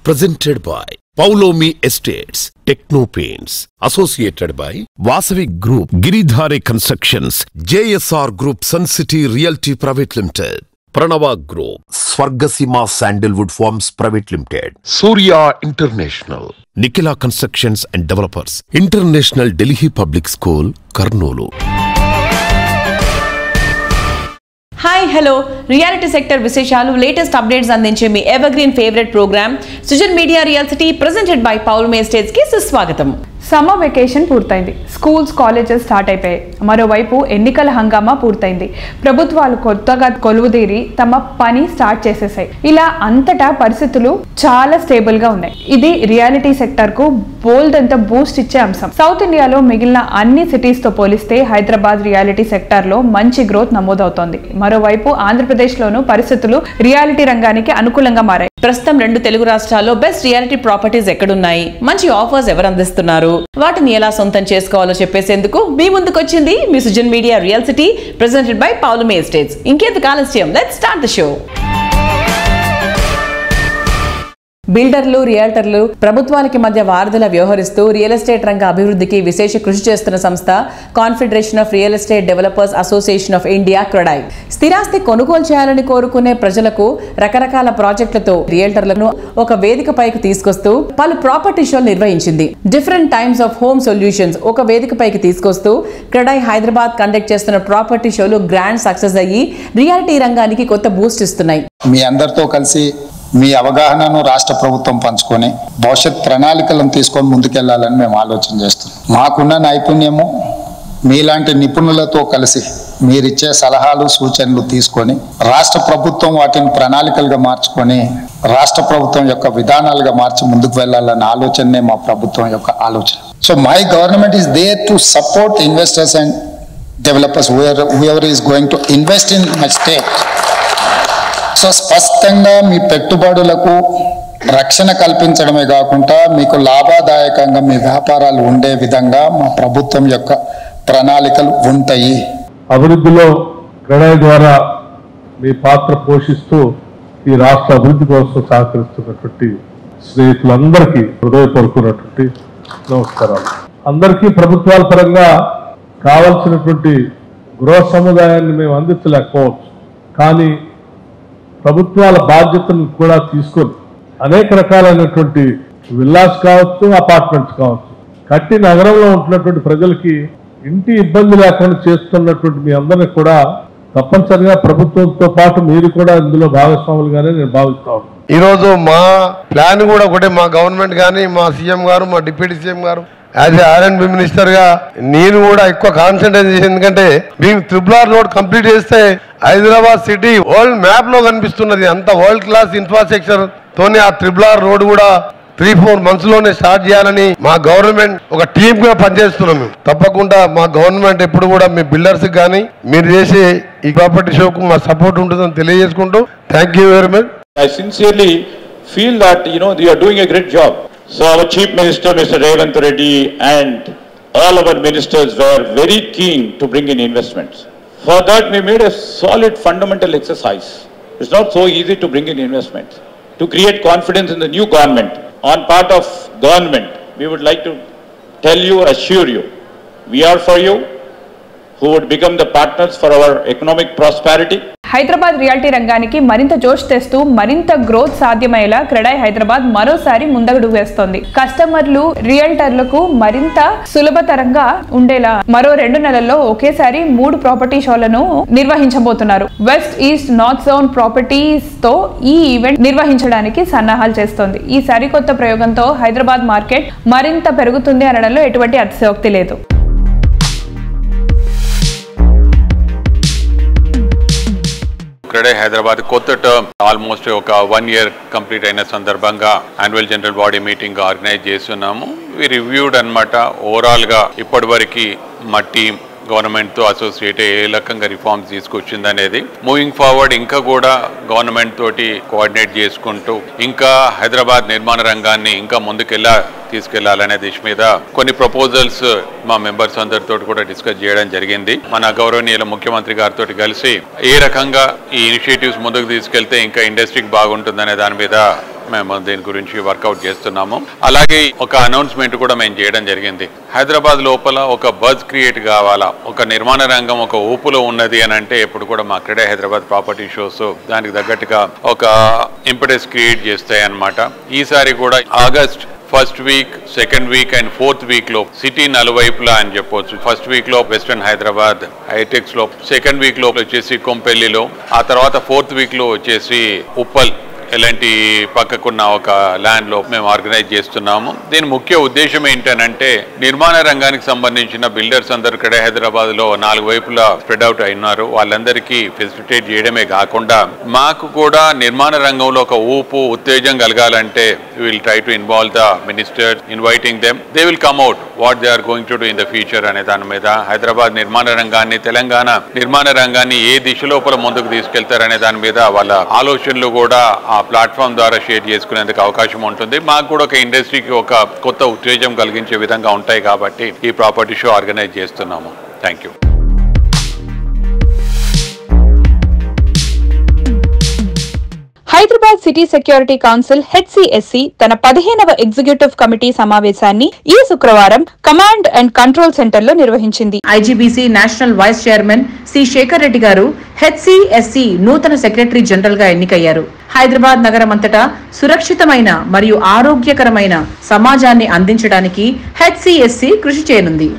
Presented by Paulomi Estates, Techno Paints, associated by Vasavi Group, Giridhare Constructions, JSR Group, Sun City Realty Private Limited, Pranava Group, Swargasima Sandalwood Farms Private Limited, Surya International, Nikila Constructions and Developers, International Delhi Public School, Karnoolu. Hi hello reality sector విశేషాలు latest updates అందించే మీ evergreen favourite programme Sujan media reality presented by Paulomi estates కి సుస్వాగతం. Summer vacation పూర్తయింది, schools colleges start అయిపోయాయి. మరోవైపు ఎన్నికల హంగామా పూర్తయింది. ప్రభుత్వాలు కొత్తగా కొలువుదీరి తమ పని స్టార్ట్ చేసేసాయి. ఇలా అంతటా పరిస్థితులు చాలా స్టేబుల్ గా ఉన్నాయి. ఇది రియాలిటీ సెక్టర్ కు బోల్డ్ అంత బూస్ట్ ఇచ్చే అంశం. సౌత్ ఇండియాలో మిగిలిన అన్ని సిటీస్ తో పోలిస్తే హైదరాబాద్ రియాలిటీ సెక్టర్ లో మంచి గ్రోత్ నమోదవుతోంది. మరోవైపు ఆంధ్రప్రదేశ్ లోనూ పరిస్థితులు రియాలిటీ రంగానికి అనుకూలంగా మారాయి. ప్రస్తుతం 2 తెలుగు రాష్ట్రాల్లో బెస్ట్ రియాలిటీ ప్రాపర్టీస్ ఎక్కడున్నాయి, మంచి ఆఫర్స్ ఎవరు అందిస్తున్నారు, వాటిని ఎలా సొంతం చేసుకోవాలో చెప్పేసేందుకు మీ ముందుకు వచ్చింది మీ Sujan media reality presented by Paulomi estates. ఇంకెందుకు ఆలస్యం, లెట్స్ స్టార్ట్ ద షో. బిల్డర్లు, రియల్టర్లు ప్రభుత్వానికి మధ్య వారధుల వ్యవహరిస్తూ రియల్ ఎస్టేట్ రంగ అభివృద్ధికి విశేష కృషి చేస్తున్న సంస్థ confederation of real estate developers association of India CREDAI. స్థిరాస్తి కొనుగోలు చేయాలని కోరుకునే ప్రజలకు రకరకాల ప్రాజెక్టులతో రియల్టర్లను ఒక వేదికపైకి తీసుకొస్తూ పలు ప్రాపర్టీ షోలు నిర్వహించింది. Different times of home solutions ఒక వేదికపైకి తీసుకొస్తూ క్రెడాయ్ హైదరాబాద్ కండక్ట్ చేస్తున్న ప్రాపర్టీ షోలు గ్రాండ్ సక్సెస్ అయ్యి రియాలిటీ రంగానికి కొత్త బూస్ట్ ఇస్తున్నాయి. మీ అందరితో కలిసి మీ అవగాహనను రాష్ట్ర ప్రభుత్వం పంచుకొని భవిష్యత్ ప్రణాళికలను తీసుకొని ముందుకెళ్లాలని మేము ఆలోచన చేస్తున్నాం. మాకున్న నైపుణ్యము మీలాంటి నిపుణులతో కలిసి మీరిచ్చే సలహాలు సూచనలు తీసుకొని రాష్ట్ర ప్రభుత్వం వాటిని ప్రణాళికలుగా మార్చుకొని రాష్ట్ర ప్రభుత్వం యొక్క విధానాలుగా మార్చి ముందుకు వెళ్ళాలన్న ఆలోచనే మా ప్రభుత్వం యొక్క ఆలోచన. So my government is there to support investors and developers whoever is going to invest in my state. So స్పష్టంగా మీ పెట్టుబడులకు రక్షణ కల్పించడమే కాకుండా మీకు లాభదాయకంగా మీ వ్యాపారాలు ఉండే విధంగా మా ప్రభుత్వం యొక్క ప్రణాళికలు ఉంటాయి. అభివృద్ధిలో క్రెడాయ్ ద్వారా మీ పాత్ర పోషిస్తూ ఈ రాష్ట్ర అభివృద్ధి కోసం సహకరిస్తున్నటువంటి స్నేహితులందరికీ హృదయపూర్వకమైనటువంటి నమస్కారాలు. అందరికీ ప్రభుత్వాల పరంగా కావాల్సినటువంటి గృహ సముదాయాన్ని మేము అందించలేకపోవచ్చు, కానీ ప్రభుత్వాల బాధ్యతను కూడా తీసుకొని అనేక రకాలైనటువంటి విల్లాస్ కావచ్చు, అపార్ట్మెంట్స్ కావచ్చు కట్టి నగరంలో ఉంటున్నటువంటి ప్రజలకి ఇంటి ఇబ్బంది లేకుండా చేస్తున్నటువంటి మీ అందరినీ కూడా తప్పనిసరిగా ప్రభుత్వంతో పాటు మీరు కూడా ఇందులో భాగస్వాములుగానే నేను భావిస్తాను. ఈరోజు మా ప్లాన్ కూడా ఒకటే, మా గవర్నమెంట్ కానీ మా సీఎం గారు, మా డిప్యూటీ సీఎం గారు యాజ్ ఏ R&B మినిస్టర్ గా నేను కూడా ఎక్కువ కాన్సన్ట్రేట్ చేసి, ఎందుకంటే మేము RRR రోడ్ కంప్లీట్ చేస్తే హైదరాబాద్ సిటీ వరల్డ్ మ్యాప్ లో కనిపిస్తున్నది. అంత వరల్డ్ క్లాస్ ఇన్ఫ్రాస్ట్రక్చర్ తోనే ఆ RRR రోడ్ కూడా 3-4 months లోనే స్టార్ట్ చేయాలని మా గవర్నమెంట్ ఒక టీమ్ గా పనిచేస్తున్నాం. మేము తప్పకుండా మా గవర్నమెంట్ ఎప్పుడు కూడా మీ బిల్డర్స్ కానీ మీరు చేసే ఈ ప్రాపర్టీ షోకు మా సపోర్ట్ ఉంటుందని తెలియజేసుకుంటూ thank you very much. I sincerely feel that you are doing a great job. So our Chief Minister, Mr. Revanth Reddy, and all our ministers were very keen to bring in investments. For that, we made a solid fundamental exercise. It's not so easy to bring in investments. To create confidence in the new government, on part of government, we would like to tell you, assure you, we are for you, who would become the partners for our economic prosperity. Hyderabad reality రంగానికి మరింత జోష్ తెస్తూ మరింత growth సాధ్యమయ్యేలా క్రెడాయ్ హైదరాబాద్ మరోసారి ముందడుగు వేస్తోంది. కస్టమర్లు, రియల్టర్లకు మరింత సులభతరంగా ఉండేలా మరో 2 నెలల్లో ఒకేసారి 3 ప్రాపర్టీ షోలను నిర్వహించబోతున్నారు. West, east, north zone properties తో ఈ ఈవెంట్ నిర్వహించడానికి సన్నాహాలు చేస్తోంది. ఈ సరికొత్త ప్రయోగంతో హైదరాబాద్ మార్కెట్ మరింత పెరుగుతుంది అనడంలో ఎటువంటి అతిశయోక్తి లేదు. క్రెడాయ్ హైదరాబాద్ కొత్త టర్మ్ ఆల్మోస్ట్ ఒక 1 year కంప్లీట్ అయిన సందర్భంగా annual general body meeting organise చేస్తున్నాము. వి రివ్యూడ్ అనమాట ఓవరాల్ గా ఇప్పటి వరకు మా టీం గవర్నమెంట్ తో అసోసియేట్ ఏ రకంగా రిఫార్మ్స్ తీసుకొచ్చింది అనేది, మూవింగ్ ఫార్వర్డ్ ఇంకా కూడా గవర్నమెంట్ తోటి కోఆర్డినేట్ చేసుకుంటూ ఇంకా హైదరాబాద్ నిర్మాణ రంగాన్ని ఇంకా ముందుకెళ్ళా తీసుకెళ్లాలనే దిశ మీద కొన్ని ప్రపోజల్స్ మా మెంబర్స్ అందరితో కూడా డిస్కస్ చేయడం జరిగింది. మన గౌరవనీయుల ముఖ్యమంత్రి గారితో కలిసి ఏ రకంగా ఈ ఇనిషియేటివ్స్ ముందుకు తీసుకెళ్తే ఇంకా ఇండస్ట్రీకి బాగుంటుందనే దాని మీద మేము దీని గురించి వర్కౌట్ చేస్తున్నాము. అలాగే ఒక అనౌన్స్మెంట్ కూడా మేము చేయడం జరిగింది. హైదరాబాద్ లోపల ఒక బజ్ క్రియేట్ కావాలా, ఒక నిర్మాణ రంగం ఒక ఊపులో ఉన్నది అని అంటే ఎప్పుడు కూడా మా క్రెడై హైదరాబాద్ ప్రాపర్టీ షోస్ దానికి తగ్గట్టుగా ఒక ఇంపెడెన్స్ క్రియేట్ చేస్తాయి అన్నమాట. ఈసారి కూడా August first week, second week and fourth week లో సిటీ నలువైపులా అని చెప్పొచ్చు. ఫస్ట్ వీక్ లో వెస్టర్న్ హైదరాబాద్ హైటెక్స్ లో, సెకండ్ వీక్ లో వచ్చేసి కొంపెల్లిలో, ఆ తర్వాత ఫోర్త్ వీక్ లో వచ్చేసి ఉప్పల్ ఇలాంటి పక్కకున్న ఒక ల్యాండ్ లో మేము ఆర్గనైజ్ చేస్తున్నాము. దీని ముఖ్య ఉద్దేశం ఏంటనంటే నిర్మాణ రంగానికి సంబంధించిన బిల్డర్స్ అందరు ఇక్కడ హైదరాబాద్ లో 4 వైపులా స్ప్రెడ్ అవుట్ అయినారు. వాళ్ళందరికీ ఫెసిలిటేట్ చేయడమే కాకుండా మాకు కూడా నిర్మాణ రంగంలో ఒక ఊపు ఉత్తేజం కలగాలంటే will try to involve the minister, inviting them. They will come out what they are going to do in the future అనే దాని మీద హైదరాబాద్ నిర్మాణ రంగాన్ని, తెలంగాణ నిర్మాణ రంగాన్ని ఏ దిశ లోపల ముందుకు తీసుకెళ్తారనే దాని మీద వాళ్ళ ఆలోచనలు కూడా ఆ ప్లాట్ఫామ్ ద్వారా షేర్ చేసుకునేందుకు అవకాశం ఉంటుంది. మాకు కూడా ఒక ఇండస్ట్రీకి ఒక కొత్త ఉత్తేజం కలిగించే విధంగా ఉంటాయి కాబట్టి ఈ ప్రాపర్టీ షో ఆర్గనైజ్ చేస్తున్నాము. Thank you. Hyderabad city security council HCSC తన 15వ ఎగ్జిక్యూటివ్ కమిటీ సమావేశాన్ని ఈ శుక్రవారం కమాండ్ అండ్ కంట్రోల్ సెంటర్ లో నిర్వహించింది. IGBC national vice chairman C Shekhar Reddy గారు HCSC నూతన సెక్రటరీ జనరల్ గా ఎన్నికయ్యారు. హైదరాబాద్ నగరం అంతటా సురక్షితమైన మరియు ఆరోగ్యకరమైన సమాజాన్ని అందించడానికి HCSC కృషి చేయనుంది.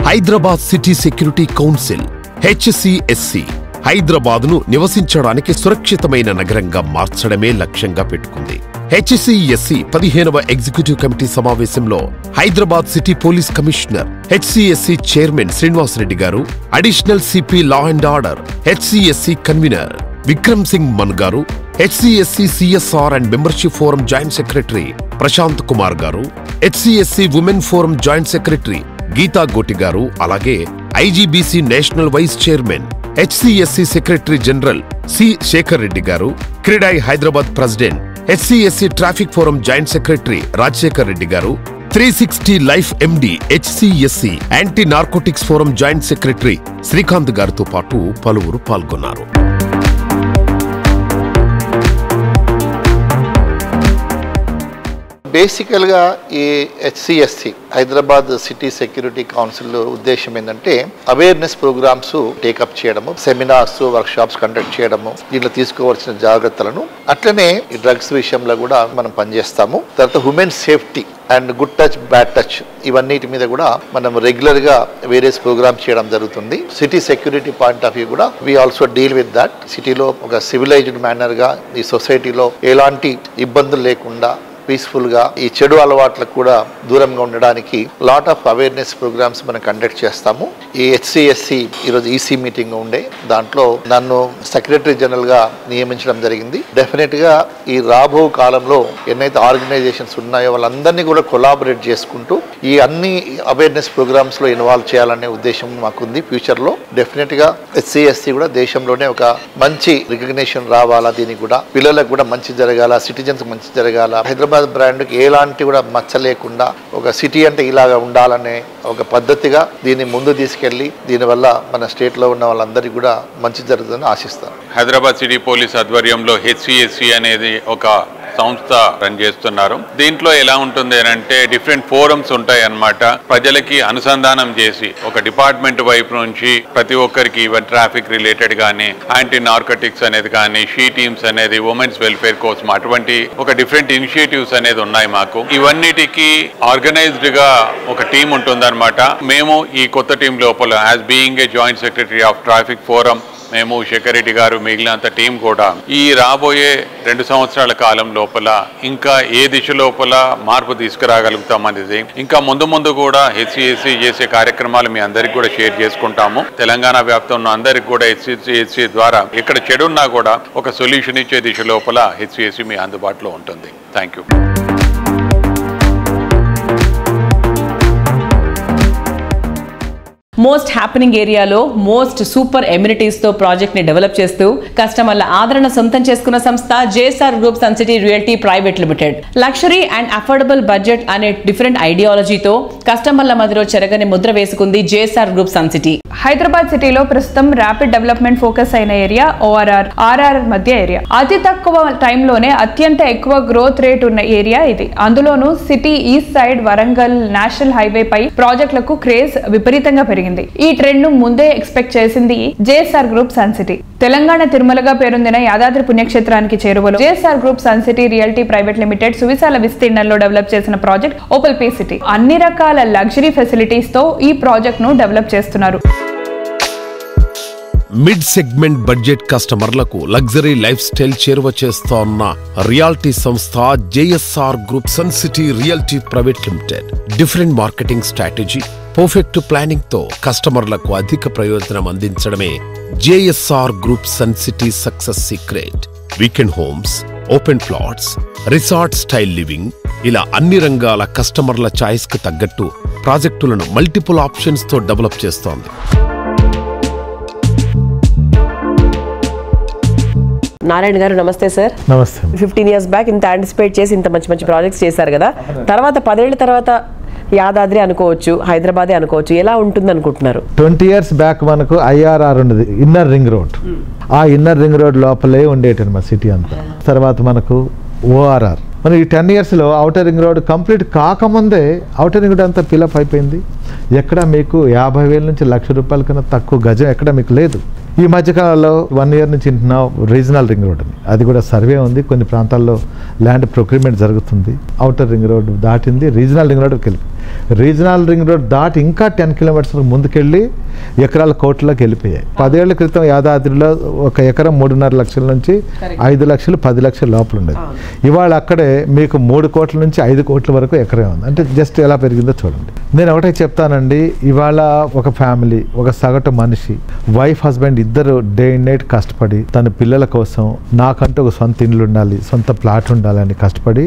Hyderabad city security council HCSC హైదరాబాద్ను నివసించడానికి సురక్షితమైన నగరంగా మార్చడమే లక్ష్యంగా పెట్టుకుంది. HCSC 15వ ఎగ్జిక్యూటివ్ కమిటీ సమావేశంలో Hyderabad city police commissioner HCSC chairman Srinivas Reddy garu, additional CP law and order HCSC convenor Vikram Singh Mann garu, HCSC CSR and membership forum joint secretary Prashant Kumar garu, HCSC women forum joint secretary Geeta Goti garu, అలాగే IGBC national vice chairman HCSC secretary general C Shekhar Reddy garu, CREDAI Hyderabad president HCSC traffic forum joint secretary Rajasekhar Reddy garu, 360 life MD HCSC anti narcotics forum joint secretary Srikanth గారితో పాటు పలువురు పాల్గొన్నారు. బేసికల్గా ఈ HCSC Hyderabad city security council ఉద్దేశం ఏంటంటే awareness programmes take up చేయడము, సెమినార్స్, వర్క్షాప్స్ కండక్ట్ చేయడము, దీంట్లో తీసుకోవాల్సిన జాగ్రత్తలను, అట్లనే ఈ డ్రగ్స్ విషయంలో కూడా మనం పనిచేస్తాము. తర్వాత human safety and good touch, bad touch ఇవన్నిటి మీద కూడా మనం రెగ్యులర్ గా వేరియస్ ప్రోగ్రామ్స్ చేయడం జరుగుతుంది. City security point of view కూడా we also deal with that. సిటీలో ఒక సివిలైజ్డ్ మేనర్ గా ఈ సొసైటీలో ఎలాంటి ఇబ్బందులు లేకుండా పీస్ఫుల్ గా ఈ చెడు అలవాట్లకు కూడా దూరంగా ఉండడానికి లాట్ ఆఫ్ అవేర్నెస్ ప్రోగ్రామ్స్ మనం కండక్ట్ చేస్తాము. ఈ HCSC ఈరోజు EC మీటింగ్ ఉండే, దాంట్లో నన్ను సెక్రటరీ జనరల్ గా నియమించడం జరిగింది. డెఫినెట్ గా ఈ రాబో కాలంలో ఎన్నైతే ఆర్గనైజేషన్స్ ఉన్నాయో వాళ్ళందరినీ కూడా కొలాబరేట్ చేసుకుంటూ ఈ అన్ని అవేర్నెస్ ప్రోగ్రామ్స్ లో ఇన్వాల్వ్ చేయాలనే ఉద్దేశం మాకుంది. ఫ్యూచర్ లో డెఫినెట్ గా HCSC కూడా దేశంలోనే ఒక మంచి రికగ్నిషన్ రావాలా, దీనికి కూడా పిల్లలకు కూడా మంచి జరగాల, సిటిజన్స్ మంచి జరగాల, హైదరాబాద్ బ్రాండ్కి ఎలాంటి కూడా మచ్చ లేకుండా ఒక సిటీ అంటే ఇలాగా ఉండాలనే ఒక పద్ధతిగా దీన్ని ముందు తీసుకెళ్లి దీనివల్ల మన స్టేట్లో ఉన్న వాళ్ళందరికీ కూడా మంచి జరుగుతుందని ఆశిస్తాను. హైదరాబాద్ సిటీ పోలీస్ ఆధ్వర్యంలో HCSC అనేది ఒక సంస్థ రన్ చేస్తున్నారు. దీంట్లో ఎలా ఉంటుంది అంటే డిఫరెంట్ ఫోరమ్స్ ఉంటాయి అన్నమాట. ప్రజలకి అనుసంధానం చేసి ఒక డిపార్ట్మెంట్ వైపు నుంచి ప్రతి ఒక్కరికి ఈవెన్ ట్రాఫిక్ రిలేటెడ్ కానీ, యాంటీ నార్కోటిక్స్ అనేది కానీ, షీ టీమ్స్ అనేది, ఉమెన్స్ వెల్ఫేర్ కోసం అటువంటి ఒక డిఫరెంట్ ఇనిషియేటివ్స్ అనేది ఉన్నాయి మాకు. ఇవన్నిటికీ ఆర్గనైజ్డ్ గా ఒక టీం ఉంటుందన్నమాట. మేము ఈ కొత్త టీం లోపల as being a joint secretary of traffic forum మేము శేఖర్ రెడ్డి గారు మిగిలినంత టీం కూడా ఈ రాబోయే 2 సంవత్సరాల కాలం లోపల ఇంకా ఏ దిశ లోపల మార్పు తీసుకురాగలుగుతాం అనేది, ఇంకా ముందు ముందు కూడా HCSC చేసే కార్యక్రమాలు మీ అందరికి కూడా షేర్ చేసుకుంటాము. తెలంగాణ వ్యాప్తంలో అందరికి కూడా HCSC ద్వారా ఎక్కడ చెడున్నా కూడా ఒక సొల్యూషన్ ఇచ్చే దిశ లోపల HCSC మీ అందుబాటులో ఉంటుంది. Thank you. మోస్ట్ హ్యాపెనింగ్ ఏరియాలో మోస్ట్ సూపర్ ఎమ్యూనిటీస్ తో ప్రాజెక్ట్ ని డెవలప్ చేస్తూ కస్టమర్ల ఆదరణ సొంతం చేసుకున్న సంస్థ JSR group sun city realty private limited. Luxury and affordable budget అనే డిఫరెంట్ ఐడియాలజీతో కస్టమర్ల మధ్యలో చెరగని ముద్ర వేసుకుంది JSR group sun city. Hyderabad సిటీలో ప్రస్తుతం ర్యాపిడ్ డెవలప్మెంట్ ఫోకస్ అయిన ఏరియా ఓఆర్ఆర్, ఆర్ఆర్ మధ్య ఏరియా. అతి తక్కువ టైంలోనే అత్యంత ఎక్కువ గ్రోత్ రేట్ ఉన్న ఏరియా ఇది. అందులోనూ city east side Warangal national highway పై ప్రాజెక్టులకు క్రేజ్ విపరీతంగా పెరిగింది. ఈ ట్రెండ్ ను ముందే ఎక్స్పెక్ట్ చేసింది JSR group sun city. Telangana తిరుమలగా పేరొందిన యాదాద్రి పుణ్యక్షేత్రానికి చేరువలో JSR group sun city realty private limited సువిశాల విస్తీర్ణంలో డెవలప్ చేసిన ప్రాజెక్ట్ ఓపల్ పీ సిటీ. అన్ని రకాల లగ్జరీ ఫెసిలిటీస్ తో ఈ ప్రాజెక్ట్ ను డెవలప్ చేస్తున్నారు. మిడ్ సెగ్మెంట్ బడ్జెట్ కస్టమర్లకు లగ్జరీ లైఫ్ స్టైల్ చేరువ చేస్తోన్న రియాలిటీ సంస్థ JSR group sun city realty private limited. Different marketing strategy, perfect planning తో కస్టమర్లకు అధిక ప్రయోజనం అందించడమే JSR group sun city success secret. Weekend homes, open plots, resort style living, ఇలా అన్ని రంగాల కస్టమర్ల చాయిస్ కు తగ్గట్టు ప్రాజెక్టులను మల్టిపుల్ ఆప్షన్స్ తో డెవలప్ చేస్తోంది. నారాయణ గారు నమస్తే సార్. నమస్తే. 15 years బ్యాక్ ఇంత యాంటిసిపేట్ చేసి ఇంత మంచి మంచి ప్రాజెక్ట్స్ చేశారు కదా, తర్వాత 10 ఏళ్ల తర్వాత యాదాద్రి అనుకోవచ్చు, హైదరాబాదే అనుకోవచ్చు, ఎలా ఉంటుంది అనుకుంటున్నారు? 20 years బ్యాక్ మనకు ఐఆర్ఆర్ ఉండేది, ఇన్నర్ రింగ్ రోడ్. ఆ ఇన్నర్ రింగ్ రోడ్ లోపలే ఉండేటది మా సిటీ అంతా. తర్వాత మనకు ఓఆర్ఆర్. మనం ఈ 10 years లో ఔటర్ రింగ్ రోడ్ కంప్లీట్ కాకముందే ఔటర్ రింగ్ రోడ్ అంతా ఫిలప్ అయిపోయింది. ఎక్కడ మీకు 50,000 నుంచి ₹1,00,000 కన్నా తక్కువ గజం ఎక్కడ మీకు లేదు. ఈ మధ్యకాలంలో 1 year నుంచి వింటున్నాం రీజనల్ రింగ్ రోడ్ అని. అది కూడా సర్వే ఉంది, కొన్ని ప్రాంతాల్లో ల్యాండ్ ప్రొక్యూర్మెంట్ జరుగుతుంది. ఔటర్ రింగ్ రోడ్ దాటింది, రీజనల్ రింగ్ రోడ్కి వెళ్ళి, రీజనల్ రింగ్ రోడ్ దాటి ఇంకా 10 kilometers ముందుకెళ్ళి ఎకరాల కోట్లకి వెళ్ళిపోయాయి. 10 ఏళ్ల క్రితం యాదాద్రిలో ఒక ఎకరం 3.5 లక్షల నుంచి 5 లక్షలు 10 లక్షల లోపల ఉండేది. ఇవాళ అక్కడే మీకు 3 కోట్ల నుంచి 5 కోట్ల వరకు ఎకరం ఉంది. అంటే జస్ట్ ఎలా పెరిగిందో చూడండి. నేను ఒకటే చెప్తానండి, ఇవాళ ఒక ఫ్యామిలీ, ఒక సగటు మనిషి, వైఫ్ హస్బెండ్ ఇద్దరు డే అండ్ నైట్ కష్టపడి తన పిల్లల కోసం నాకంటూ ఒక సొంత ఇల్లు ఉండాలి, సొంత ప్లాట్ ఉండాలని కష్టపడి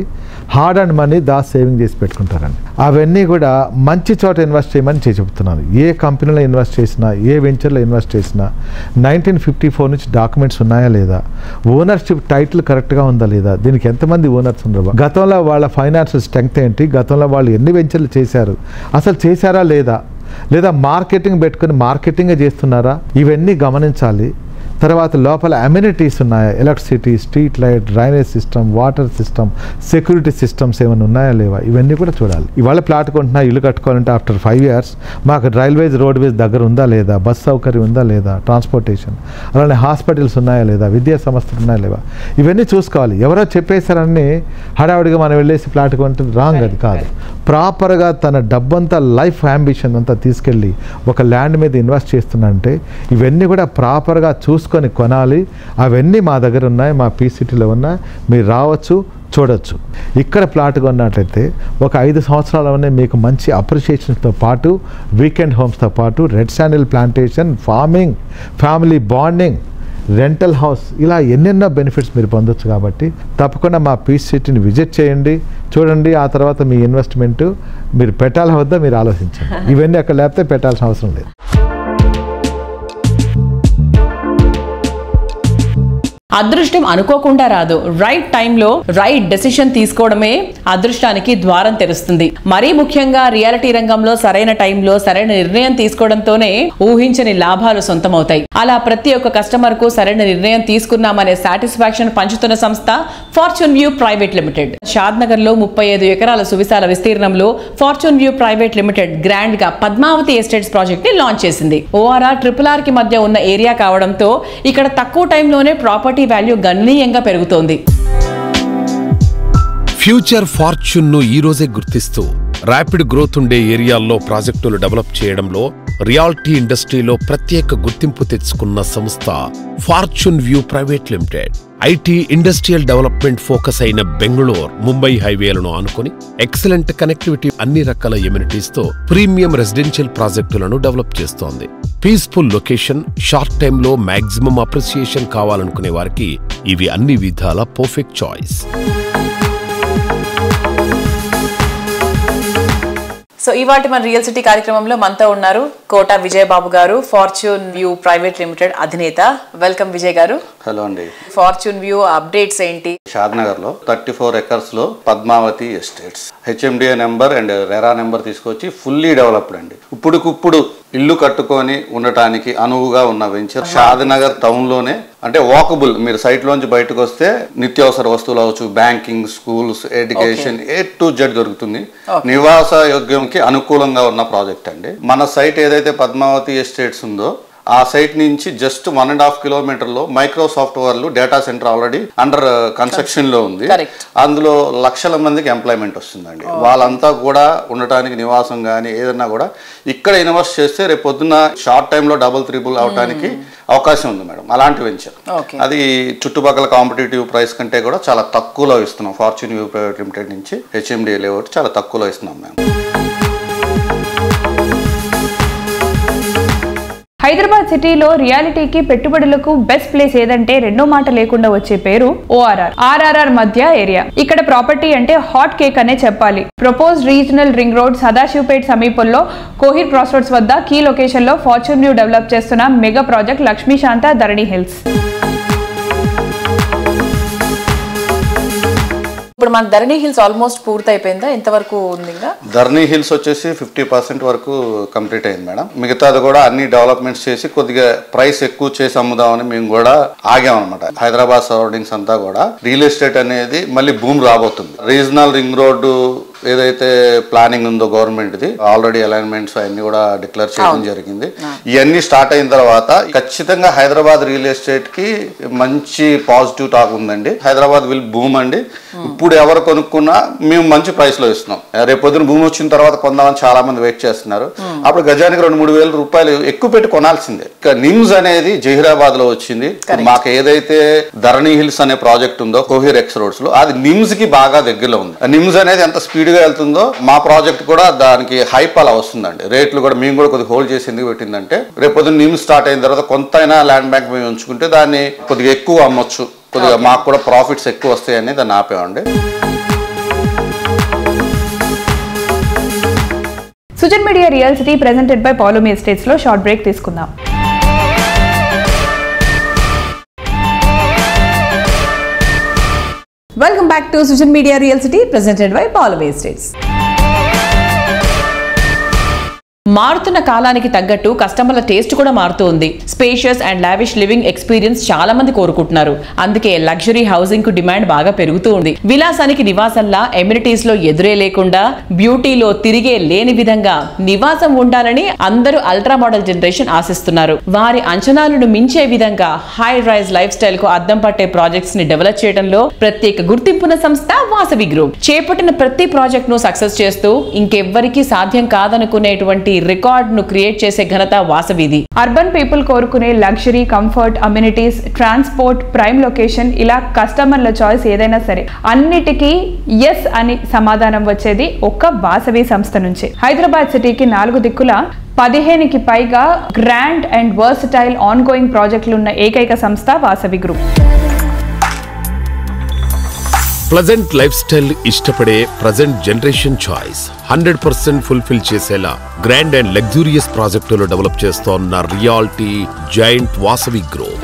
హార్డ్ అండ్ మనీ సేవింగ్ చేసి పెట్టుకుంటారండి. అవన్నీ కూడా మంచి చోట ఇన్వెస్ట్ చేయమని చెప్తున్నాను. ఏ కంపెనీలో ఇన్వెస్ట్ చేసినా, ఏ వెంచర్లో ఇన్వెస్ట్ చేసినా 1954 నుంచి డాక్యుమెంట్స్ ఉన్నాయా లేదా, ఓనర్షిప్ టైటిల్ కరెక్ట్గా ఉందా లేదా, దీనికి ఎంతమంది ఓనర్స్ ఉన్నారు, గతంలో వాళ్ళ ఫైనాన్షియల్ స్ట్రెంగ్త్ ఏంటి, గతంలో వాళ్ళు ఎన్ని వెంచర్లు చేశారు, అసలు చేశారా లేదా మార్కెటింగ్ పెట్టుకుని మార్కెటింగే చేస్తున్నారా, ఇవన్నీ గమనించాలి. తర్వాత లోపల అమ్యూనిటీస్ ఉన్నాయా, electricity, street light, drainage system, water system, security systems ఏమైనా ఉన్నాయా లేవా, ఇవన్నీ కూడా చూడాలి. ఇవాళ ప్లాట్ కొంటున్నా, ఇల్లు కట్టుకోవాలంటే ఆఫ్టర్ 5 years మాకు రైల్వేస్, రోడ్వేస్ దగ్గర ఉందా లేదా, బస్ సౌకర్యం ఉందా లేదా, ట్రాన్స్పోర్టేషన్, అలానే హాస్పిటల్స్ ఉన్నాయా లేదా, విద్యా సంస్థలు ఉన్నాయా లేవా, ఇవన్నీ చూసుకోవాలి. ఎవరో చెప్పేశారని హడావుడిగా మనం వెళ్ళేసి ప్లాట్ కొంటే రాంగ్, అది కాదు. ప్రాపర్గా తన డబ్బంతా, లైఫ్ అంబిషన్ అంతా తీసుకెళ్ళి ఒక ల్యాండ్ మీద ఇన్వెస్ట్ చేస్తున్నంటే ఇవన్నీ కూడా ప్రాపర్గా చూసుకొని కొనాలి. అవన్నీ మా దగ్గర ఉన్నాయి, మా పీ సిటీలో ఉన్నాయి, మీరు రావచ్చు, చూడొచ్చు. ఇక్కడ ప్లాట్ కొన్నట్లయితే ఒక 5 సంవత్సరాలనే మీకు మంచి అప్రిషియేషన్స్తో పాటు, వీకెండ్ హోమ్స్తో పాటు, red sandal plantation, farming, family bonding, rental house, ఇలా ఎన్నెన్నో బెనిఫిట్స్ మీరు పొందొచ్చు. కాబట్టి తప్పకుండా మా పీస్ సిటీని విజిట్ చేయండి, చూడండి. ఆ తర్వాత మీ ఇన్వెస్ట్మెంట్ మీరు పెట్టాలి వద్దా మీరు ఆలోచించండి. ఇవన్నీ అక్కడ లేకపోతే పెట్టాల్సిన అవసరం లేదు. అదృష్టం అనుకోకుండా రాదు. రైట్ టైంలో రైట్ డెసిషన్ తీసుకోవడమే అదృష్టానికి ద్వారం తెరుస్తుంది. మరీ ముఖ్యంగా రియాలిటీ రంగంలో సరైన టైంలో సరైన నిర్ణయం తీసుకోవడంతోనే ఊహించని లాభాలు సొంతమవుతాయి. అలా ప్రతి ఒక్క కస్టమర్ కు సరైన నిర్ణయం తీసుకున్నామనే సాటిస్ఫాక్షన్ పంచుతున్న సంస్థ ఫార్చ్యూన్ వ్యూ ప్రైవేట్ లిమిటెడ్. షాద్ నగర్ లో 35 ఎకరాల సువిశాల విస్తీర్ణంలో fortune view private limited grand గా పద్మావతి ఎస్టేట్స్ ప్రాజెక్ట్ ని లాంచ్ చేసింది. ఓఆర్ఆర్, RRR కి మధ్య ఉన్న ఏరియా కావడంతో ఇక్కడ తక్కువ టైంలోనే ప్రాపర్టీ వాల్యూ గణనీయంగా పెరుగుతోంది. ఫ్యూచర్ ఫార్చ్యూన్ ను ఈ రోజే గుర్తిస్తూ ర్యాపిడ్ గ్రోత్ ఉండే ఏరియాల్లో ప్రాజెక్టులు డెవలప్ చేయడంలో రియాలిటీ ఇండస్ట్రీలో ప్రత్యేక గుర్తింపు తెచ్చుకున్న సంస్థ fortune view private limited. IT, industrial development focus అయిన బెంగళూరు, ముంబై హైవేలను ఆనుకుని ఎక్సలెంట్ కనెక్టివిటీ, అన్ని రకాల ఎమ్యూనిటీస్ తో ప్రీమియం రెసిడెన్షియల్ ప్రాజెక్టులను డెవలప్ చేస్తోంది. పీస్ఫుల్ లొకేషన్, షార్ట్ టైంలో మాక్సిమం అప్రిసియేషన్ కావాలనుకునే వారికి ఇవి అన్ని విధాల పర్ఫెక్ట్ చాయిస్. సో ఇవాటి మన రియల్ సిటీ కార్యక్రమంలో మనతో ఉన్నారు కోట విజయబాబు గారు, ఫార్చ్యూన్ వ్యూ ప్రైవేట్ లిమిటెడ్ అధినేత. వెల్కమ్ విజయ్ గారు. హలో అండి. ఫార్చ్యూన్ వ్యూ అప్డేట్స్ ఏంటి? షాద్నగర్ లో 34 acres లో Padmavathi estates HMDA number and RERA number తీసుకొచ్చి ఫుల్లీ డెవలప్డ్ అండి. ఇప్పుడుకిప్పుడు ఇల్లు కట్టుకొని ఉండటానికి అనువుగా ఉన్న వెంచర్ షాద్నగర్ టౌన్ లోనే. అంటే వాకబుల్, మీరు సైట్ లోంచి బయటకు వస్తే నిత్యావసర వస్తువులు అవచ్చు, banking, schools, education A to Z దొరుకుతుంది. నివాస యోగ్యంకి అనుకూలంగా ఉన్న ప్రాజెక్ట్ అండి. మన సైట్ ఏదైతే పద్మావతి ఎస్టేట్స్ ఉందో ఆ సైట్ నుంచి జస్ట్ 1.5 kilometers మైక్రోసాఫ్ట్ వాళ్ళు data centre already under construction లో ఉంది. అందులో లక్షల మందికి ఎంప్లాయ్మెంట్ వస్తుందండి. వాళ్ళంతా కూడా ఉండటానికి నివాసం కానీ ఏదన్నా కూడా ఇక్కడ ఇన్వెస్ట్ చేస్తే రేపు పొద్దున్న షార్ట్ టైంలో డబుల్ త్రిబుల్ అవడానికి అవకాశం ఉంది మేడం. అలాంటి వెంచర్ అది చుట్టుపక్కల కాంపిటేటివ్ ప్రైస్ కంటే కూడా చాలా తక్కువలో ఇస్తున్నాం. ఫార్చ్యూన్ వ్యూ ప్రైవేట్ లిమిటెడ్ నుంచి HMDA లేఅవుట్ చాలా తక్కువలో ఇస్తున్నాం మేము. హైదరాబాద్ సిటీలో రియాలిటీకి పెట్టుబడులకు బెస్ట్ ప్లేస్ ఏదంటే రెండో మాట లేకుండా వచ్చే పేరు ORR మధ్య ఏరియా. ఇక్కడ ప్రాపర్టీ అంటే హాట్ కేక్ అనే చెప్పాలి. Proposed regional ring road Sadasivpet సమీపంలో కోహిర్ క్రాస్ రోడ్స్ వద్ద కీ లొకేషన్ లో ఫార్చ్యూన్ వ్యూ డెవలప్ చేస్తున్న మెగా ప్రాజెక్ట్ లక్ష్మీశాంత ధరణి హిల్స్. ఇప్పుడు మన ధరణి హిల్స్ ఆల్మోస్ట్ పూర్తి అయిపోయిందా? ఎంతవరకు ఉంది? ధరణి హిల్స్ వచ్చేసి 50% వరకు కంప్లీట్ అయింది మేడం. మిగతాది కూడా అన్ని డెవలప్మెంట్స్ చేసి కొద్దిగా ప్రైస్ ఎక్కువ చేసి అమ్ముదామని మేము కూడా ఆగామన్నమాట. హైదరాబాద్ సరౌండింగ్స్ అంతా కూడా రియల్ ఎస్టేట్ అనేది మళ్ళీ భూమి రాబోతుంది. రీజనల్ రింగ్ రోడ్డు ఏదైతే ప్లానింగ్ ఉందో గవర్నమెంట్ది ఆల్రెడీ అలైన్మెంట్స్ అన్ని కూడా డిక్లేర్ చేయడం జరిగింది. ఇవన్నీ స్టార్ట్ అయిన తర్వాత ఖచ్చితంగా హైదరాబాద్ రియల్ ఎస్టేట్ కి మంచి పాజిటివ్ టాక్ ఉందండి. హైదరాబాద్ విల్ బూమ్ అండి. ఇప్పుడు ఎవరు కొనుక్కున్నా మేము మంచి ప్రైస్ లో ఇస్తున్నాం. రేపు పొద్దున భూమి వచ్చిన తర్వాత కొందామని చాలా మంది వెయిట్ చేస్తున్నారు. అప్పుడు గజానికి 2-3 వేల రూపాయలు ఎక్కువ పెట్టి కొనాల్సిందే. ఇక నిమ్స్ అనేది జహీరాబాద్ లో వచ్చింది. మాకు ఏదైతే ధరణి హిల్స్ అనే ప్రాజెక్ట్ ఉందో కోహిర్ ఎక్స్ రోడ్స్ లో అది నిమ్స్ కి బాగా దగ్గరలో ఉంది. నిమ్స్ అనేది ఎంత స్పీడ్ గా వెళ్తుందో మా ప్రాజెక్ట్ కూడా దానికి హైప్ అలా వస్తుందండి. రేట్లు కూడా మేము కూడా కొద్దిగా హోల్డ్ చేసి ఎందుకు పెట్టిందంటే రేపు పొద్దున్న నిమ్స్ స్టార్ట్ అయిన తర్వాత కొంతైనా ల్యాండ్ బ్యాంక్ మేము ఉంచుకుంటే దాన్ని కొద్దిగా ఎక్కువ అమ్మొచ్చు, కొద్దిగా మాకు కూడా ప్రాఫిట్స్ ఎక్కువ వస్తాయని దాన్ని ఆపేవండి. Sujan media real city presented by Paulomi estates లో షార్ట్ బ్రేక్ తీసుకుందాం. Welcome back to Sujan media real city presented by Paulomi estates. మారుతున్న కాలానికి తగ్గట్టు కస్టమర్ల టేస్ట్ కూడా మారుతూ ఉంది. Spacious and lavish living experience చాలా మంది కోరుకుంటున్నారు. అందుకే లగ్జరీ హౌసింగ్ కు డిమాండ్ బాగా పెరుగుతూ ఉంది. విలాసానికి నివాసంలా ఎమ్యూనిటీస్ లో ఎదురే లేకుండా బ్యూటీలో తిరిగే లేని విధంగా నివాసం ఉండాలని అందరూ అల్ట్రా మోడల్ జనరేషన్ ఆశిస్తున్నారు. వారి అంచనాలను మించే విధంగా హై రైజ్ లైఫ్ స్టైల్ కు అద్దం పట్టే ప్రాజెక్ట్స్ ని డెవలప్ చేయడంలో ప్రత్యేక గుర్తింపున్న సంస్థ వాసవి గ్రూప్. చేపట్టిన ప్రతి ప్రాజెక్ట్ ను సక్సెస్ చేస్తూ ఇంకెవ్వరికీ సాధ్యం కాదనుకునేటువంటి రికార్డ్ ను క్రియేట్ చేసే ఘనత వాసవిది. అర్బన్ పీపుల్ కోరుకునే luxury, comfort, amenities, transport, prime location ఇలా కస్టమర్ల చాయిస్ ఏదైనా సరే అన్నిటికీ ఎస్ అని సమాధానం వచ్చేది ఒక్క వాసవి సంస్థ నుంచి. హైదరాబాద్ సిటీకి 4 దిక్కుల 15కి పైగా grand and versatile on going ప్రాజెక్టులు ఉన్న ఏకైక సంస్థ Vasavi group. Pleasant life style ఇష్టపడే ప్రజెంట్ జనరేషన్ చాయిస్ 100% ఫుల్ఫిల్ చేసేలా గ్రాండ్ అండ్ లగ్జూరియస్ ప్రాజెక్టులు డెవలప్ చేస్తోన్న రియాలిటీ జాయింట్ వాసవి గ్రూప్.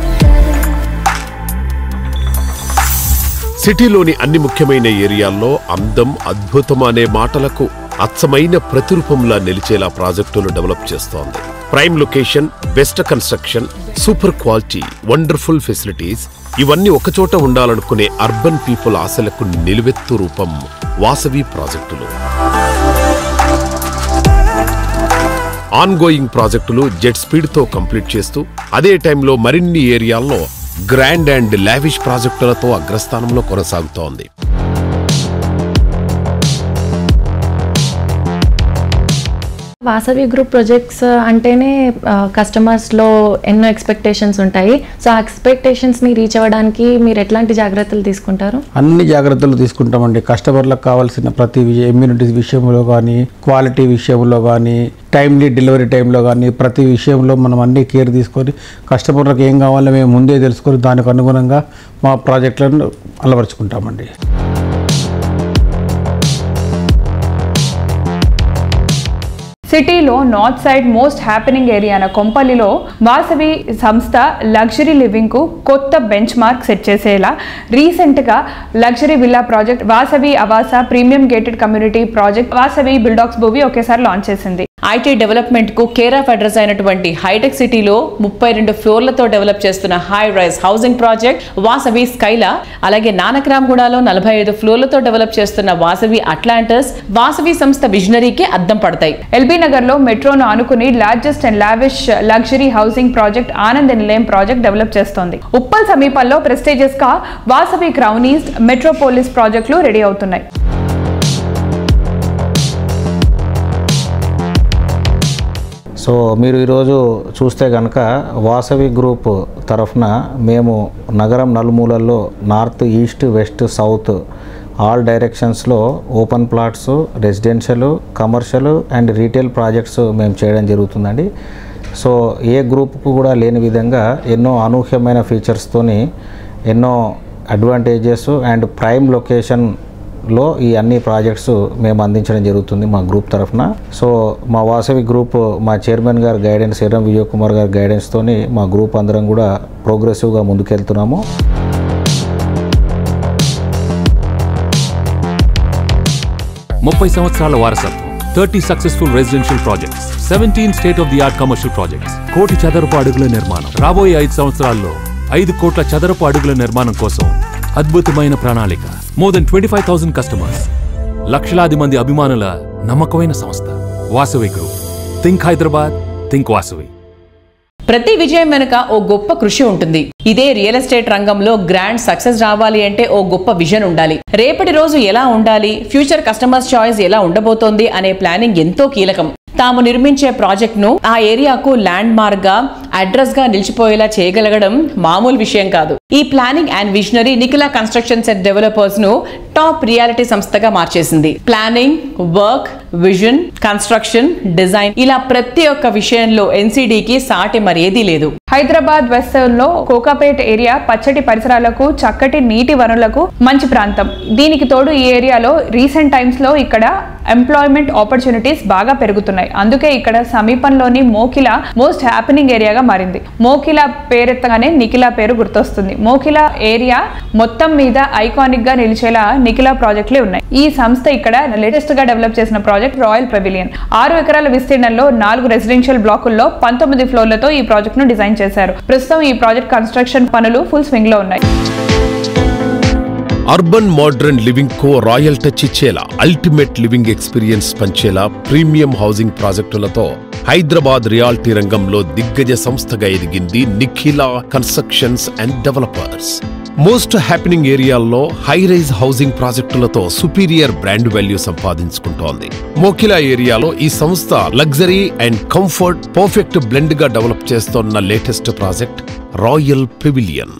సిటీలోని అన్ని ముఖ్యమైన ఏరియాల్లో అందం, అద్భుతం అనే మాటలకు అచ్చమైన ప్రతిరూపంలా నిలిచేలా ప్రాజెక్టులు డెవలప్ చేస్తోంది. Prime location, best construction, super quality, wonderful facilities ఇవన్నీ ఒకచోట ఉండాలనుకునే అర్బన్ పీపుల్ ఆశలకు నిలువెత్తు రూపం వాసవి ప్రాజెక్టులు. ఆన్ గోయింగ్ ప్రాజెక్టులు జెట్ స్పీడ్ తో కంప్లీట్ చేస్తూ అదే టైంలో మరిన్ని ఏరియాల్లో గ్రాండ్ అండ్ లావిష్ ప్రాజెక్టులతో అగ్రస్థానంలో కొనసాగుతోంది. వాసవి గ్రూప్ ప్రాజెక్ట్స్ అంటేనే కస్టమర్స్లో ఎన్నో ఎక్స్పెక్టేషన్స్ ఉంటాయి. సో ఆ ఎక్స్పెక్టేషన్స్ని రీచ్ అవ్వడానికి మీరు ఎట్లాంటి జాగ్రత్తలు తీసుకుంటారు? అన్ని జాగ్రత్తలు తీసుకుంటామండి. కస్టమర్లకు కావాల్సిన ప్రతి ఇమ్యూనిటీస్ విషయంలో కానీ, క్వాలిటీ విషయంలో కానీ, టైమ్లీ డెలివరీ టైంలో కానీ ప్రతి విషయంలో మనం అన్ని కేర్ తీసుకొని కస్టమర్లకు ఏం కావాలో మేము ముందే తెలుసుకొని దానికి అనుగుణంగా మా ప్రాజెక్టులను అలవరుచుకుంటామండి. సిటీలో north side most happening area అయిన కొంపల్లిలో వాసవి సంస్థ లగ్జరీ లివింగ్ కు కొత్త బెంచ్ మార్క్ సెట్ చేసేలా రీసెంట్ గా luxury villa project Vasavi Avasa premium gated community project Vasavi బిల్డాక్స్ భూవి ఒకేసారి లాంచ్ చేసింది. ఐటీ డెవలప్మెంట్ కు కేర్ ఆఫ్ అడ్రస్ అయినటువంటి హైటెక్ సిటీలో 32 ఫ్లోర్లతో డెవలప్ చేస్తున్న high rise housing project Vasavi Skyla, అలాగే నానక్రామ్గూడలో 45 ఫ్లోర్లతో డెవలప్ చేస్తున్న వాసవి అట్లాంటస్ వాసవి సంస్థ విజనరీకి అద్దం పడతాయి. ఎల్బీ నగర్ లో మెట్రోను ఆనుకుని largest and lavish luxury housing project Anand Nilayam project develop చేస్తోంది. ఉప్పల్ సమీపంలో ప్రెస్టీజియస్ గా వాసవి క్రౌన్ ఈస్ట్ మెట్రోపోలిస్ ప్రాజెక్టులు రెడీ అవుతున్నాయి. సో మీరు ఈరోజు చూస్తే కనుక వాసవి గ్రూప్ తరఫున మేము నగరం నలుమూలల్లో north, east, west, south all డైరెక్షన్స్లో open plots, residential, commercial and retail projects మేము చేయడం జరుగుతుందండి. సో ఏ గ్రూప్కు కూడా లేని విధంగా ఎన్నో అనూహ్యమైన ఫీచర్స్తోని ఎన్నో అడ్వాంటేజెస్ అండ్ ప్రైమ్ లొకేషన్లో ఈ అన్ని ప్రాజెక్ట్స్ మేము అందించడం జరుగుతుంది మా గ్రూప్ తరఫున. సో మా వాసవి గ్రూప్ మా చైర్మన్ గారు గైడెన్స్, ఎర్రం విజయ్ కుమార్ గారి గైడెన్స్తోని మా గ్రూప్ అందరం కూడా ప్రోగ్రెసివ్గా ముందుకెళ్తున్నాము. ముప్పై సంవత్సరాల వారసత్వం, 30 successful residential projects, 17 state of the art commercial projects, 1 కోటి చదరపు అడుగుల నిర్మాణం. రాబోయే 5 సంవత్సరాల్లో 5 కోట్ల చదరపు అడుగుల నిర్మాణం కోసం అద్భుతమైన ప్రణాళిక. మోర్ దెన్ 25,000 కస్టమర్స్, లక్షలాది మంది అభిమానుల నమ్మకమైన సంస్థ Vasavi group. Think Hyderabad, think Vasavi. ప్రతి విజయం వెనుక ఓ గొప్ప కృషి ఉంటుంది. ఇదే రియల్ ఎస్టేట్ రంగంలో గ్రాండ్ సక్సెస్ రావాలి అంటే ఓ గొప్ప విజన్ ఉండాలి. రేపటి రోజు ఎలా ఉండాలి, ఫ్యూచర్ కస్టమర్స్ చాయిస్ ఎలా ఉండబోతోంది అనే ప్లానింగ్ ఎంతో కీలకం. తాము నిర్మించే ప్రాజెక్ట్ ను ఆ ఏరియాకు ల్యాండ్ మార్క్ గా, అడ్రస్ గా నిలిచిపోయేలా చేయగలగడం మామూలు విషయం కాదు. ఈ planning and visionary Nikhila construction set developers ను టాప్ రియాలిటీ సంస్థగా మార్చేసింది. Planning, work, vision, construction, design ఇలా ప్రతి ఒక్క విషయంలో ఎన్సిడికి సాటి మరేదీ లేదు. హైదరాబాద్ వెస్ట్ లో కోకాపేట్ ఏరియా పచ్చటి పరిసరాలకు, చక్కటి నీటి వనరులకు మంచి ప్రాంతం. దీనికి తోడు ఈ ఏరియాలో రీసెంట్ టైమ్స్ లో ఇక్కడ ఎంప్లాయ్మెంట్ ఆపర్చునిటీస్ బాగా పెరుగుతున్నాయి. అందుకే ఇక్కడ సమీపంలోని మోకిలా మోస్ట్ హ్యాపెనింగ్ ఏరియాగా మారింది. మోకిలా పేరెత్తగానే నిఖిలా పేరు గుర్తొస్తుంది. మోకిలా ఏరియా మొత్తం మీద ఐకానిక్ గా నిలిచేలా నిఖిలా ప్రాజెక్టులే ఉన్నాయి. ఈ సంస్థ ఇక్కడ లేటెస్ట్ గా డెవలప్ చేసిన ప్రాజెక్ట్ రాయల్ పెవిలియన్. 6 ఎకరాల విస్తీర్ణంలో 4 రెసిడెన్షియల్ బ్లాకుల్లో 19 ఫ్లోర్లతో ఈ ప్రాజెక్ట్ ను డిజైన్ చేశారు. ప్రస్తుతం ఈ ప్రాజెక్ట్ కన్స్ట్రక్షన్ పనులు ఫుల్ స్వింగ్ లో ఉన్నాయి. అర్బన్ మోడర్న్ లివింగ్ కో రాయల్ టచ్ ఇచ్చేలా, అల్టిమేట్ లివింగ్ ఎక్స్పీరియన్స్ పంచేలా ప్రీమియం హౌసింగ్ ప్రాజెక్టులతో హైదరాబాద్ రియాలిటీ రంగంలో దిగ్గజ సంస్థగా ఎదిగింది Nikhila constructions and developers. Most happening ఏరియాల్లో హై రైజ్ హౌసింగ్ ప్రాజెక్టులతో సుపీరియర్ బ్రాండ్ వాల్యూ సంపాదించుకుంటోంది. మోకిలా ఏరియాలో ఈ సంస్థ luxury and comfort perfect blend గా డెవలప్ చేస్తోన్న latest project royal pavilion.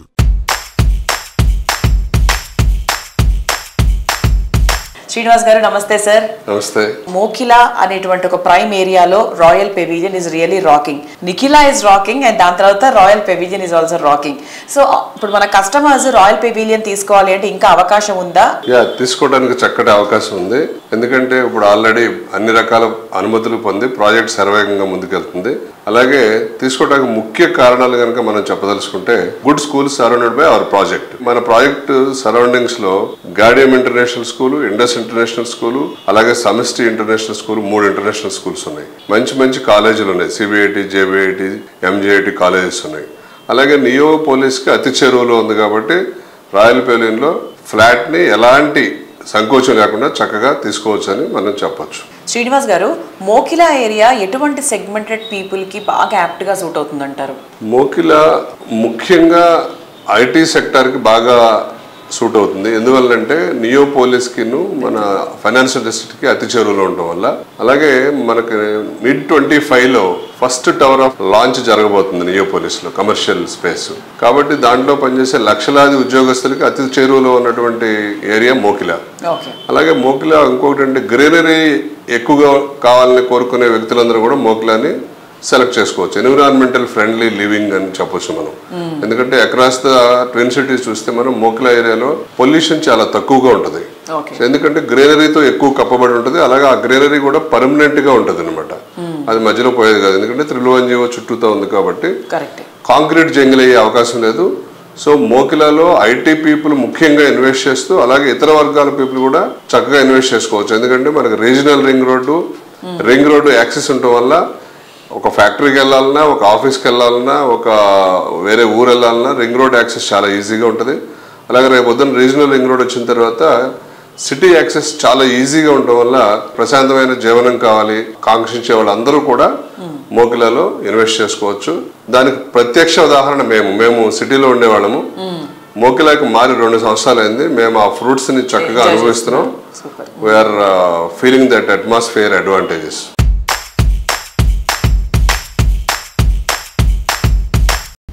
Srinivas garu namaste sir. Namaste. Mokila అనేటువంటి ఒక ప్రైమ్ ఏరియాలో royal pavilion is really rocking. Nikhila is rocking and దాని తర్వాత royal pavilion is also rocking. So ఇప్పుడు మన కస్టమర్స్ రాయల్ పెవిలియన్ తీసుకోవాలి అంటే ఇంకా అవకాశం ఉందా? తీసుకోవడానికి చక్కటి అవకాశం ఉంది. ఎందుకంటే ఇప్పుడు ఆల్రెడీ అన్ని రకాల అనుమతులు పొంది ప్రాజెక్ట్ సర్వేగంగా ముందుకెళ్తుంది. అలాగే తీసుకోవడానికి ముఖ్య కారణాలు కనుక మనం చెప్పదలుచుకుంటే good schools surrounded by our project. మన ప్రాజెక్ట్ సరౌండింగ్స్ లో Gaudium international school, Indus international school, అలాగే Samishti international school, 3 international schools ఉన్నాయి. మంచి మంచి కాలేజీలు ఉన్నాయి. సిబిఐటి, జేబిఐటి, ఎంజేఐటి కాలేజెస్ ఉన్నాయి. అలాగే నియోపోలిస్ కి అతి చెరువులో ఉంది కాబట్టి రాయల్ పెవిలియన్ లో ఫ్లాట్ ని ఎలాంటి సంకోచం లేకుండా చక్కగా తీసుకోవచ్చు అని మనం చెప్పొచ్చు. శ్రీనివాస్ గారు, మోకిలా ఏరియా ఎటువంటి సెగ్మెంటెడ్ పీపుల్ కి బాగా యాప్ట్ గా సూట్ అవుతుందంటారు? మోకిలా ముఖ్యంగా ఐటీ సెక్టార్ కి బాగా సూట్ అవుతుంది. ఎందువల్లంటే నియోపోలిస్ కి మన ఫైనాన్షియల్ డిస్ట్రిక్ట్ కి అతి చెరువులో ఉండటం వల్ల, అలాగే మనకి mid-25 first tower of launch జరగబోతుంది నియోపోలిస్ లో, కమర్షియల్ స్పేస్. కాబట్టి దాంట్లో పనిచేసే లక్షలాది ఉద్యోగస్తులకి అతి చెరువులో ఉన్నటువంటి ఏరియా మోకిలా. అలాగే మోకిలా ఇంకొకటి అంటే గ్రీనరీ ఎక్కువగా కావాలని కోరుకునే వ్యక్తులందరూ కూడా మోకిలాని సెలెక్ట్ చేసుకోవచ్చు. ఎన్విరాన్మెంటల్ ఫ్రెండ్లీ లివింగ్ అని చెప్పొచ్చు మనం. ఎందుకంటే అక్రాస్ ద ట్విన్ సిటీస్ చూస్తే మనం మోకిలా ఏరియాలో పొల్యూషన్ చాలా తక్కువగా ఉంటుంది. ఎందుకంటే గ్రీనరీతో ఎక్కువ కప్పబడి ఉంటుంది, అలాగే ఆ గ్రీనరీ కూడా పర్మనెంట్ గా ఉంటుంది అనమాట. అది మధ్యలో పోయేది కాదు, ఎందుకంటే 301 చుట్టూతో ఉంది కాబట్టి కాంక్రీట్ జంగిల్ అయ్యే అవకాశం లేదు. సో మోకిలాలో ఐటీ పీపుల్ ముఖ్యంగా ఇన్వెస్ట్ చేస్తూ, అలాగే ఇతర వర్గాల పీపుల్ కూడా చక్కగా ఇన్వెస్ట్ చేసుకోవచ్చు. ఎందుకంటే మనకు రీజనల్ రింగ్ రోడ్డు యాక్సెస్ ఉండటం వల్ల ఒక ఫ్యాక్టరీకి వెళ్ళాలన్నా, ఒక ఆఫీస్కి వెళ్ళాలన్నా, ఒక వేరే ఊరు వెళ్ళాలన్నా రింగ్ రోడ్ యాక్సెస్ చాలా ఈజీగా ఉంటుంది. అలాగే రేపు పొద్దున్న రీజనల్ రింగ్ రోడ్ వచ్చిన తర్వాత సిటీ యాక్సెస్ చాలా ఈజీగా ఉండటం వల్ల ప్రశాంతమైన జీవనం కావాలి కాంక్షించే వాళ్ళందరూ కూడా మోకిలాలో ఇన్వెస్ట్ చేసుకోవచ్చు. దానికి ప్రత్యక్ష ఉదాహరణ మేము సిటీలో ఉండేవాళ్ళము. మోకిలాకి మారి 2 సంవత్సరాలు అయింది. మేము ఆ ఫ్రూట్స్ ని చక్కగా అనుభవిస్తున్నాం. We're feeling that atmosphere advantages.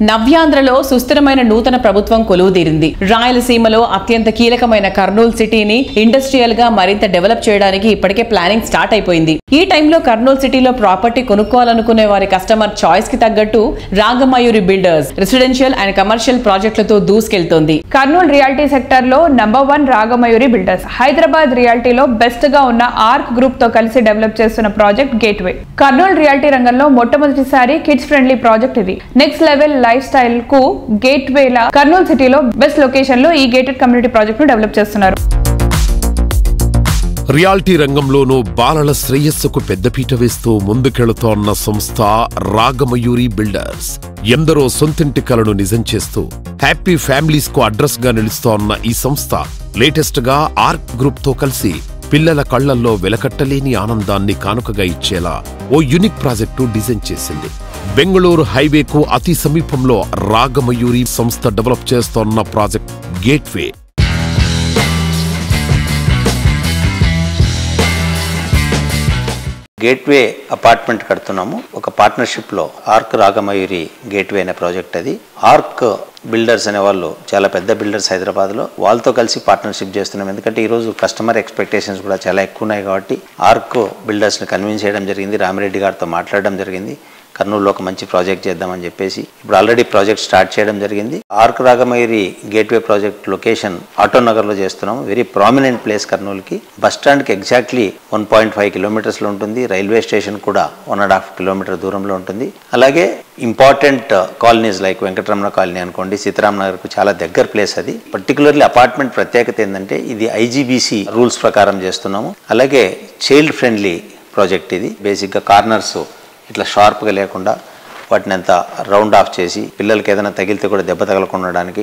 నవ్యాంధ్రలో సుస్థిరమైన నూతన ప్రభుత్వం కొలువుదీరింది. రాయలసీమలో అత్యంత కీలకమైన కర్నూలు సిటీని ఇండస్ట్రియల్ గా మరింత డెవలప్ చేయడానికి ఇప్పటికే ప్లానింగ్ స్టార్ట్ అయిపోయింది. ఈ టైంలో కర్నూలు సిటీలో ప్రాపర్టీ కొనుక్కోవాలనుకునే వారి కస్టమర్ చాయిస్ కి తగ్గట్టు Ragamayuri builders residential and commercial ప్రాజెక్టులతో దూసుకెళ్తోంది. కర్నూలు రియాలిటీ సెక్టర్ లో నంబర్ 1 రాగమయూరి బిల్డర్స్. హైదరాబాద్ రియాలిటీలో బెస్ట్ గా ఉన్న ఆర్క్ గ్రూప్ తో కలిసి డెవలప్ చేస్తున్న ప్రాజెక్ట్ గేట్వే. కర్నూలు రియాలిటీ రంగంలో మొట్టమొదటిసారి కిడ్స్ ఫ్రెండ్లీ ప్రాజెక్ట్ ఇది. నెక్స్ట్ లెవెల్ లైఫ్ స్టైల్ కు గేట్వే లా కర్నూలు సిటీలో బెస్ట్ లొకేషన్ లో ఈ గేటెడ్ కమ్యూనిటీ ప్రాజెక్ట్ ను డెవలప్ చేస్తున్నారు. రియాలిటీ రంగంలోనూ బాలల శ్రేయస్సుకు పెద్దపీట వేస్తూ ముందుకెళుతోన్న సంస్థ రాగమయూరి బిల్డర్స్. ఎందరో సొంతింటి కలను నిజం చేస్తూ హ్యాపీ ఫ్యామిలీస్ కు అడ్రస్ గా నిలుస్తోన్న ఈ సంస్థ లేటెస్ట్ గా ఆర్క్ గ్రూప్ తో కలిసి పిల్లల కళ్లల్లో వెలకట్టలేని ఆనందాన్ని కానుకగా ఇచ్చేలా ఓ యూనిక్ ప్రాజెక్టు డిజైన్ చేసింది. బెంగళూరు హైవేకు అతి సమీపంలో రాగమయూరి సంస్థ డెవలప్ చేస్తోన్న ప్రాజెక్ట్ గేట్వే. గేట్వే అపార్ట్మెంట్ కడుతున్నాము. ఒక పార్ట్నర్షిప్లో ఆర్క్ రాగమయూరి గేట్వే అనే ప్రాజెక్ట్. అది ఆర్క్ బిల్డర్స్ అనే వాళ్ళు చాలా పెద్ద బిల్డర్స్ హైదరాబాద్లో, వాళ్ళతో కలిసి పార్ట్నర్షిప్ చేస్తున్నాం. ఎందుకంటే ఈరోజు కస్టమర్ ఎక్స్పెక్టేషన్స్ కూడా చాలా ఎక్కువ ఉన్నాయి కాబట్టి ఆర్క్ బిల్డర్స్ని కన్విన్స్ చేయడం జరిగింది. రామిరెడ్డి గారితో మాట్లాడడం జరిగింది. కర్నూలులో ఒక మంచి ప్రాజెక్ట్ చేద్దామని చెప్పేసి ఇప్పుడు ఆల్రెడీ ప్రాజెక్ట్ స్టార్ట్ చేయడం జరిగింది. Arc Ragamayuri gateway project location ఆటోనగర్లో చేస్తున్నాము. వెరీ ప్రామినెంట్ ప్లేస్ కర్నూలుకి. బస్ స్టాండ్కి ఎగ్జాక్ట్లీ 1.5 కిలోమీటర్స్లో ఉంటుంది. రైల్వే స్టేషన్ కూడా 1.5 కిలోమీటర్ దూరంలో ఉంటుంది. అలాగే important colonies like Venkataramana colony అనుకోండి, సీతారాం నగర్కు చాలా దగ్గర ప్లేస్ అది. పర్టికులర్లీ అపార్ట్మెంట్ ప్రత్యేకత ఏంటంటే ఇది IGBC రూల్స్ ప్రకారం చేస్తున్నాము. అలాగే చైల్డ్ ఫ్రెండ్లీ ప్రాజెక్ట్ ఇది. బేసిక్గా కార్నర్స్ ఇట్లా షార్ప్గా లేకుండా వాటిని అంతా రౌండ్ ఆఫ్ చేసి పిల్లలకి ఏదైనా తగిలితే కూడా దెబ్బ తగలకుండా ఉండడానికి.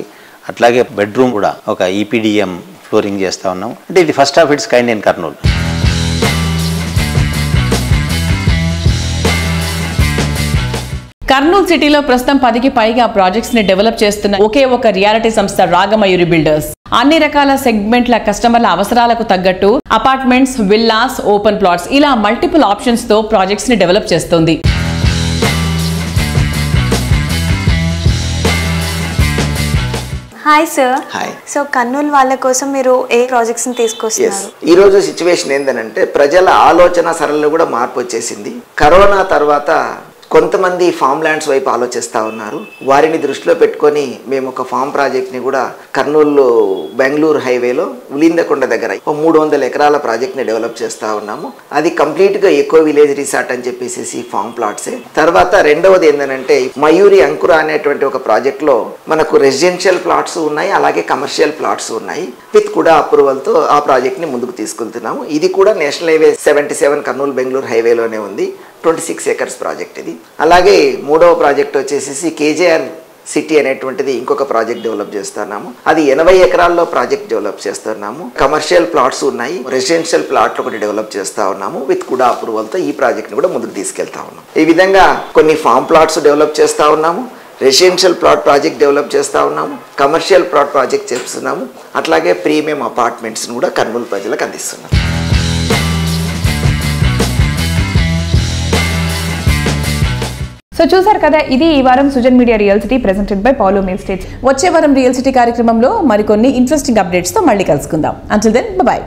అట్లాగే బెడ్రూమ్ కూడా ఒక EPDM ఫ్లోరింగ్ చేస్తూ ఉన్నాం. అంటే ఇది first of it's kind in Kurnool. Kurnool సిటీలో ప్రస్తుతం 10కి పైగా ప్రాజెక్ట్స్ ని డెవలప్ చేస్తున్న ఒకే ఒక రియాలిటీ సంస్థ రాగమయూరి బిల్డర్స్. అన్ని రకాల సెగ్మెంట్ల కస్టమర్ల అవసరాలకు తగ్గట్టు అపార్ట్మెంట్స్, విల్లాస్, ఓపెన్ ప్లాట్స్ ఇలా మల్టిపుల్ ఆప్షన్స్ తో ప్రాజెక్ట్స్ ని డెవలప్ చేస్తోంది. Hi sir. Hi. So Kurnool వాళ్ళ కోసం మీరు ఏ ప్రాజెక్ట్స్ ని తీసుకొస్తున్నారు? ఈ రోజు సిచ్యువేషన్ ఏంటంటే ప్రజల ఆలోచన సరళిలో కూడా మార్పు వచ్చేసింది. కరోనా తర్వాత కొంతమంది ఫామ్ ల్యాండ్స్ వైపు ఆలోచిస్తూ ఉన్నారు. వారిని దృష్టిలో పెట్టుకొని మేము ఒక ఫామ్ ప్రాజెక్ట్ని కూడా కర్నూలు బెంగళూరు హైవేలో ఉలిందకొండ దగ్గర 300 ఎకరాల ప్రాజెక్ట్ని డెవలప్ చేస్తూ ఉన్నాము. అది కంప్లీట్గా ఎకో విలేజ్ రిసార్ట్ అని చెప్పేసి ఫామ్ ప్లాట్సే. తర్వాత రెండవది ఏంటంటే మయూరి అంకుర అనేటువంటి ఒక ప్రాజెక్ట్లో మనకు రెసిడెన్షియల్ ప్లాట్స్ ఉన్నాయి, అలాగే కమర్షియల్ ప్లాట్స్ ఉన్నాయి. విత్ కూడా అప్రూవల్తో ఆ ప్రాజెక్ట్ని ముందుకు తీసుకెళ్తున్నాము. ఇది కూడా నేషనల్ హైవే 77 కర్నూలు బెంగళూరు హైవేలోనే ఉంది. 26 ఎకర్స్ ప్రాజెక్ట్ ఇది. అలాగే మూడవ ప్రాజెక్ట్ వచ్చేసి KJR సిటీ అనేటువంటిది ఇంకొక ప్రాజెక్ట్ డెవలప్ చేస్తున్నాము. అది 80 ఎకరాల్లో ప్రాజెక్ట్ డెవలప్ చేస్తున్నాము. కమర్షియల్ ప్లాట్స్ ఉన్నాయి, రెసిడెన్షియల్ ప్లాట్లు ఒకటి డెవలప్ చేస్తా ఉన్నాము. విత్ కూడా అప్రూవల్తో ఈ ప్రాజెక్ట్ని కూడా ముందుకు తీసుకెళ్తా ఉన్నాము. ఈ విధంగా కొన్ని ఫామ్ ప్లాట్స్ డెవలప్ చేస్తా ఉన్నాము, రెసిడెన్షియల్ ప్లాట్ ప్రాజెక్ట్ డెవలప్ చేస్తూ ఉన్నాము, కమర్షియల్ ప్లాట్ ప్రాజెక్ట్ చేస్తున్నాము. అట్లాగే ప్రీమియం అపార్ట్మెంట్స్ని కూడా కర్నూలు ప్రజలకు అందిస్తున్నాము. సో చూసారు కదా, ఇది ఈ వారం Sujan media real city presented by Paulo male stage. వచ్చే వారం రియల్ సిటీ కార్యక్రమంలో మరికొన్ని ఇంట్రెస్టింగ్ అప్డేట్స్ తో మళ్ళీ కలుసుకుందాం. Until then by.